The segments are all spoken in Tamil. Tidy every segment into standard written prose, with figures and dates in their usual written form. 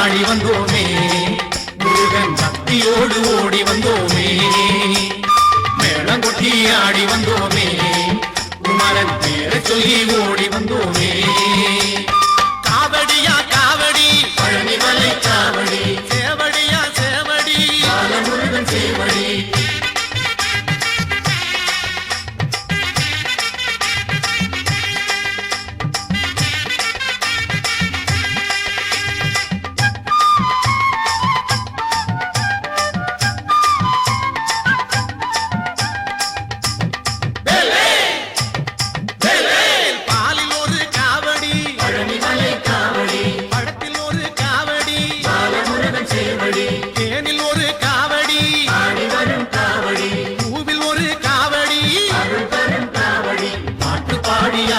ஆடி வந்தோமே முருகன் பக்தியோடு ஓடி வந்தோமே மேளம் கொட்டி ஆடி வந்தோமே குமரன் பேரை சொல்லி ஓடி வந்தோமே காவடியா காவடி பழனிமலை காவடி சேவடியா சேவடி முருகன் சேவடி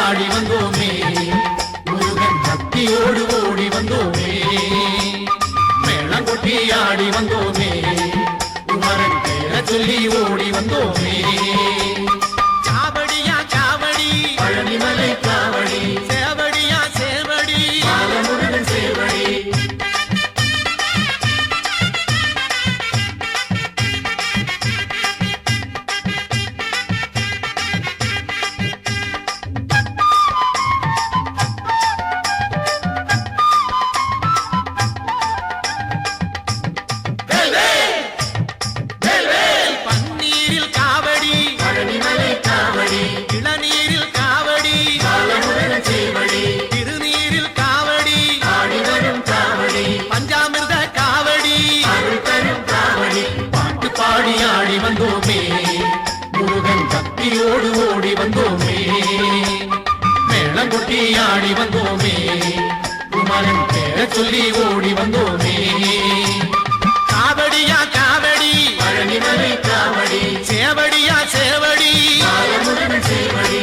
ஆடி வந்தோமே முருகன் பக்தியோடு ஓடி வந்தோமே மேளம் கொட்டி ஆடி வந்தோமே குமரன் பேரை சொல்லி ஓடி வந்தோமே காவடியா காவடி பழனிமலை காவடி சேவடியா சேவடி முருகன் சேவடி ஆடி வந்தோமே முருகன் பக்தியோடு ஓடி வந்தோமே மேளம் கொட்டி ஆடி வந்தோமே குமரன் பேரை சொல்லி ஓடி வந்தோமே காவடியா காவடி பழனிமலை காவடி சேவடியா சேவடி முருகன் சேவடி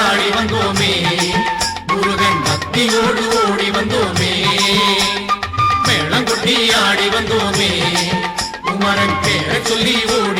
ஆடி வந்தோமே முருகன் பக்தியோடு ஓடி வந்தோமே மேளம் கொட்டி ஆடி வந்தோமே குமரன் பேரை சொல்லி ஓடி